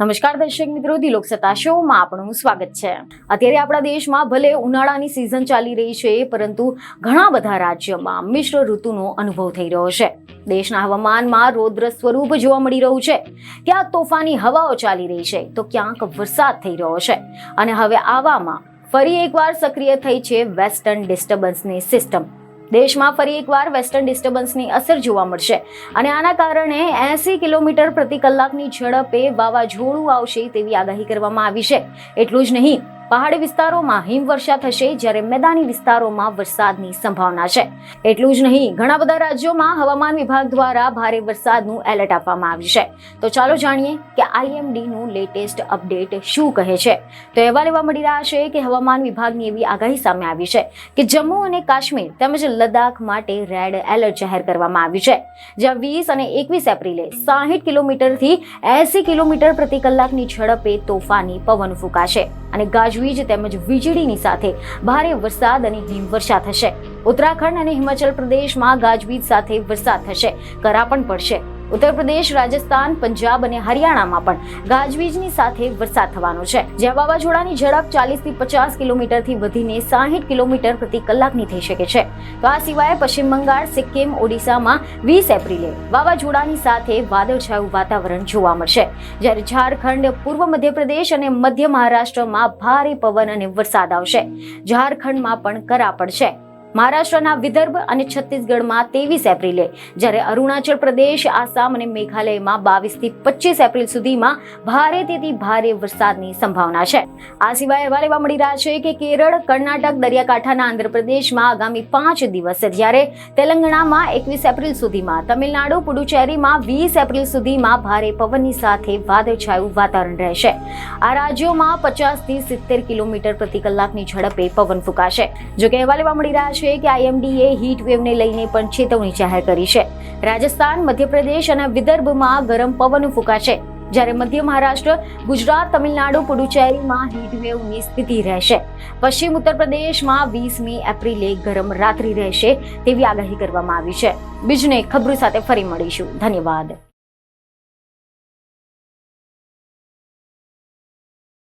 નમસ્કાર દર્શક મિત્રો, દિલોક સત્તા શોમાં આપનું સ્વાગત છે। અત્યારે આપણા દેશમાં ભલે ઉનાળાની સિઝન ચાલી રહી છે, પરંતુ ઘણા બધા રાજ્યોમાં મિશ્ર ઋતુનો અનુભવ થઈ રહ્યો છે। દેશના હવામાનમાં રૌદ્ર સ્વરૂપ જોવા મળી રહ્યું છે। ક્યાંક તોફાની હવાઓ ચાલી રહી છે, તો ક્યાંક વરસાદ થઈ રહ્યો છે। અને હવે આવામાં ફરી એકવાર સક્રિય થઈ છે વેસ્ટર્ન ડિસ્ટર્બન્સની સિસ્ટમ। દેશમાં ફરી એકવાર વેસ્ટર્ન ડિસ્ટર્બન્સની અસર જોવા મળશે અને આના કારણે 80 કિલોમીટર પ્રતિ કલાકની ઝડપે વાવાઝોડું આવશે તેવી આગાહી કરવામાં આવી છે। એટલું જ નહીં, પહાડી વિસ્તારોમાં હિમવર્ષા થશે, જ્યારે મેદાની વિસ્તારોમાં વરસાદની સંભાવના છે। એટલું જ નહીં, ઘણા બધા રાજ્યોમાં હવામાન વિભાગ દ્વારા ભારે વરસાદનું એલર્ટ આપવામાં આવ્યું છે। તો ચાલો જાણીએ કે IMDનું લેટેસ્ટ અપડેટ શું કહે છે। તો અહેવાલ એવા મળી રહ્યા છે કે હવામાન વિભાગની એવી આગાહી સામે આવી છે કે જમ્મુ અને કાશ્મીર તેમજ લદ્દાખ માટે રેડ એલર્ટ જાહેર કરવામાં આવ્યું છે, જ્યાં 20 અને 21 એપ્રિલે 60 કિલોમીટરથી 80 કિલોમીટર પ્રતિ કલાકની ઝડપે તોફાની પવન ફૂંકાશે અને ગાજવીજ તેમજ વીજળીની સાથે ભારે વરસાદ અને હિમવર્ષા થશે। ઉત્તરાખંડ અને હિમાચલ પ્રદેશમાં ગાજવીજ સાથે વરસાદ થશે, કરા પણ પડશે। ઉત્તર પ્રદેશ, રાજસ્થાન, પંજાબ અને હરિયાણામાં પણ ગાજવીજની સાથે વરસાદ થવાનો છે, જ્યાં વાવાઝોડાની ઝડપ 40 થી 50 કિલોમીટરથી વધીને 60 કિલોમીટર પ્રતિ કલાકની થઈ શકે છે। તો આ સિવાય પશ્ચિમ બંગાળ, સિક્કિમ, ઓડિશામાં 20 એપ્રિલે વાવાઝોડાની સાથે વાદળછાયું વાતાવરણ જોવા મળશે, જ્યારે ઝારખંડ, પૂર્વ મધ્યપ્રદેશ અને મધ્ય મહારાષ્ટ્રમાં ભારે પવન અને વરસાદ આવશે। ઝારખંડમાં પણ કરા પડશે। મહારાષ્ટ્રના વિદર્ભ અને છત્તીસગઢમાં 23 એપ્રિલે, જ્યારે અરુણાચલ પ્રદેશ, આસામ અને મેઘાલયમાં 22 થી 25 એપ્રિલ સુધીમાં ભારેથી ભારે વરસાદની સંભાવના છે। આ સિવાય અહેવાલ એવા મળી રહ્યા છે કે કેરળ, કર્ણાટક, દરિયાકાંઠાના આંધ્રપ્રદેશમાં આગામી 5 દિવસ, જ્યારે તેલંગાણામાં 21 એપ્રિલ સુધીમાં, તમિલનાડુ, પુડુચેરીમાં 20 એપ્રિલ સુધીમાં ભારે પવનની સાથે વાદળછાયું વાતાવરણ રહેશે। આ રાજ્યોમાં 50 થી 70 કિલોમીટર પ્રતિ કલાકની ઝડપે પવન ફૂંકાશે। જો કે અહેવાલ એવા મળી રહ્યા છે કે IMDએ હીટ વેવને લઈને પણ ચેતવણી જાહેર કરી છે। રાજસ્થાન, મધ્યપ્રદેશ અને વિદર્ભમાં ગરમ પવન ફૂંકાશે, જ્યારે મધ્ય મહારાષ્ટ્ર, ગુજરાત, તમિલનાડુ, પુડુચેરીમાં હીટ વેવની સ્થિતિ રહેશે। પશ્ચિમ ઉત્તર પ્રદેશમાં 20મી એપ્રિલે ગરમ રાત્રિ રહેશે તેવી આગાહી કરવામાં આવી છે। બીજને ખબરો સાથે ફરી મળીશું। ધન્યવાદ।